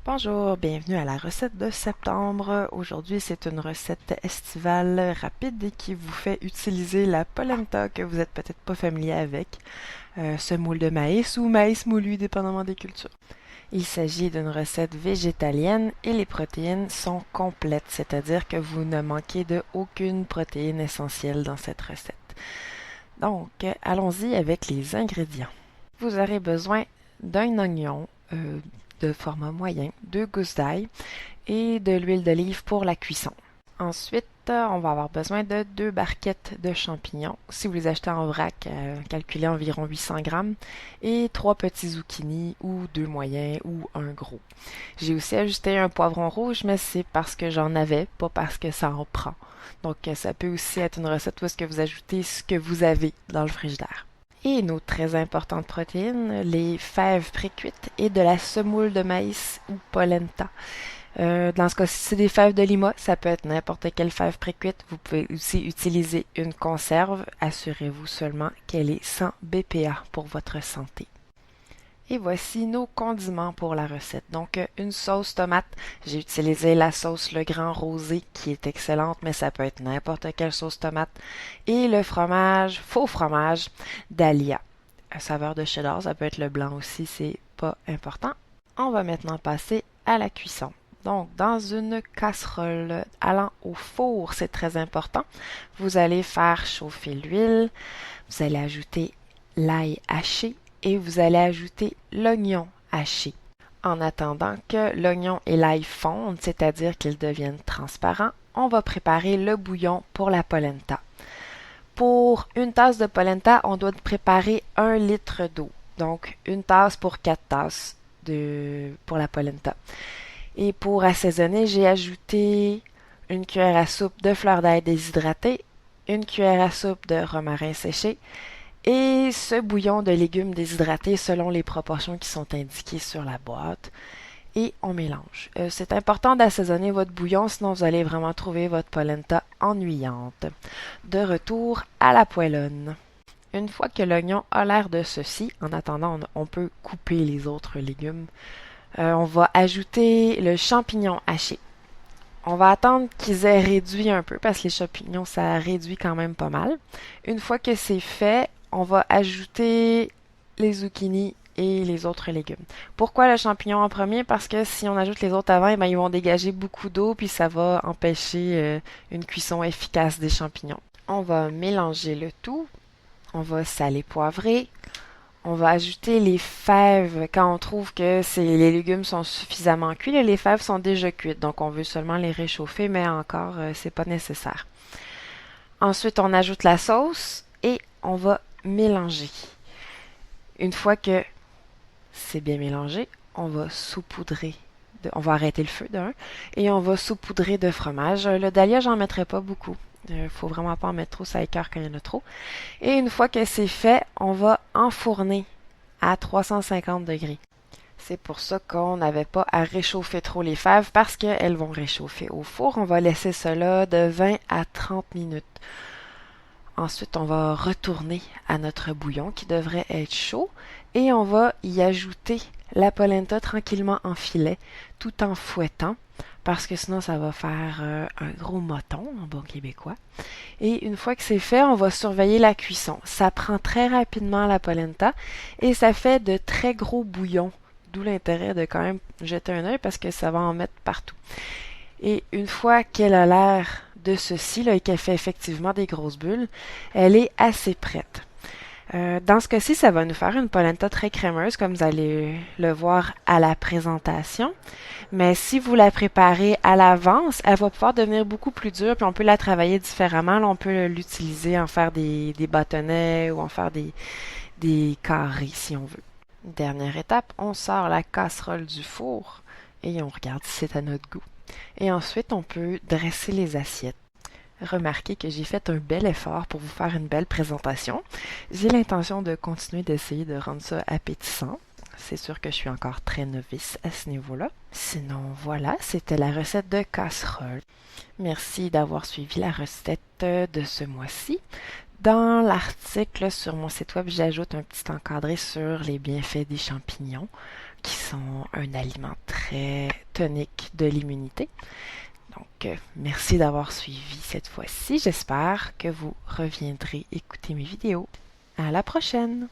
Bonjour, bienvenue à la recette de septembre. Aujourd'hui, c'est une recette estivale rapide et qui vous fait utiliser la polenta que vous n'êtes peut-être pas familier avec, semoule de maïs ou maïs moulu, dépendamment des cultures. Il s'agit d'une recette végétalienne et les protéines sont complètes, c'est-à-dire que vous ne manquez de aucune protéine essentielle dans cette recette. Donc, allons-y avec les ingrédients. Vous aurez besoin d'un oignon, de format moyen, 2 gousses d'ail et de l'huile d'olive pour la cuisson. Ensuite, on va avoir besoin de 2 barquettes de champignons. Si vous les achetez en vrac, calculez environ 800 grammes et 3 petits zucchini ou 2 moyens ou un gros. J'ai aussi ajouté un poivron rouge, mais c'est parce que j'en avais, pas parce que ça en prend. Donc, ça peut aussi être une recette où est-ce que vous ajoutez ce que vous avez dans le frigidaire. Et une autre très importante protéine, les fèves précuites et de la semoule de maïs ou polenta. Dans ce cas-ci, c'est des fèves de lima, ça peut être n'importe quelle fève précuite. Vous pouvez aussi utiliser une conserve. Assurez-vous seulement qu'elle est sans BPA pour votre santé. Et voici nos condiments pour la recette. Donc, une sauce tomate. J'ai utilisé la sauce Le Grand Rosé qui est excellente, mais ça peut être n'importe quelle sauce tomate. Et le fromage, faux fromage d'Alia. À saveur de cheddar, ça peut être le blanc aussi, c'est pas important. On va maintenant passer à la cuisson. Donc, dans une casserole allant au four, c'est très important. Vous allez faire chauffer l'huile. Vous allez ajouter l'ail haché et vous allez ajouter l'oignon haché. En attendant que l'oignon et l'ail fondent, c'est-à-dire qu'ils deviennent transparents, on va préparer le bouillon pour la polenta. Pour une tasse de polenta, on doit préparer 1 litre d'eau. Donc, une tasse pour 4 tasses pour la polenta. Et pour assaisonner, j'ai ajouté une cuillère à soupe de fleur d'ail déshydratée, une cuillère à soupe de romarin séché, et ce bouillon de légumes déshydratés selon les proportions qui sont indiquées sur la boîte. Et on mélange. C'est important d'assaisonner votre bouillon, sinon vous allez vraiment trouver votre polenta ennuyante. De retour à la poêlonne. Une fois que l'oignon a l'air de ceci, en attendant, on peut couper les autres légumes. On va ajouter le champignon haché. On va attendre qu'ils aient réduit un peu parce que les champignons, ça réduit quand même pas mal. Une fois que c'est fait, on va ajouter les zucchini et les autres légumes. Pourquoi le champignon en premier? Parce que si on ajoute les autres avant, ils vont dégager beaucoup d'eau puis ça va empêcher une cuisson efficace des champignons. On va mélanger le tout. On va saler, poivrer. On va ajouter les fèves quand on trouve que les légumes sont suffisamment cuits. Les fèves sont déjà cuites, donc on veut seulement les réchauffer, mais encore, c'est pas nécessaire. Ensuite, on ajoute la sauce et on va mélanger. Une fois que c'est bien mélangé, on va saupoudrer. On va arrêter le feu d'un et on va saupoudrer de fromage. Le dahlia, j'en mettrai pas beaucoup. Faut vraiment pas en mettre trop, ça écœure quand il y en a trop. Et une fois que c'est fait, on va enfourner à 350 degrés. C'est pour ça qu'on n'avait pas à réchauffer trop les fèves parce qu'elles vont réchauffer au four. On va laisser cela de 20 à 30 minutes. Ensuite, on va retourner à notre bouillon qui devrait être chaud et on va y ajouter la polenta tranquillement en filet tout en fouettant parce que sinon ça va faire un gros moton en bon québécois. Et une fois que c'est fait, on va surveiller la cuisson. Ça prend très rapidement la polenta et ça fait de très gros bouillons, d'où l'intérêt de quand même jeter un œil parce que ça va en mettre partout. Et une fois qu'elle a l'air de ceci, là, et qu'elle fait effectivement des grosses bulles, elle est assez prête. Dans ce cas-ci, ça va nous faire une polenta très crémeuse, comme vous allez le voir à la présentation. Mais si vous la préparez à l'avance, elle va pouvoir devenir beaucoup plus dure, puis on peut la travailler différemment. Là, on peut l'utiliser, en faire des bâtonnets ou en faire des carrés, si on veut. Dernière étape, on sort la casserole du four et on regarde si c'est à notre goût. Et ensuite, on peut dresser les assiettes. Remarquez que j'ai fait un bel effort pour vous faire une belle présentation. J'ai l'intention de continuer d'essayer de rendre ça appétissant. C'est sûr que je suis encore très novice à ce niveau-là. Sinon, voilà, c'était la recette de casserole. Merci d'avoir suivi la recette de ce mois-ci. Dans l'article sur mon site web, j'ajoute un petit encadré sur les bienfaits des champignons qui sont un aliment très tonique de l'immunité. Donc, merci d'avoir suivi cette fois-ci. J'espère que vous reviendrez écouter mes vidéos. À la prochaine!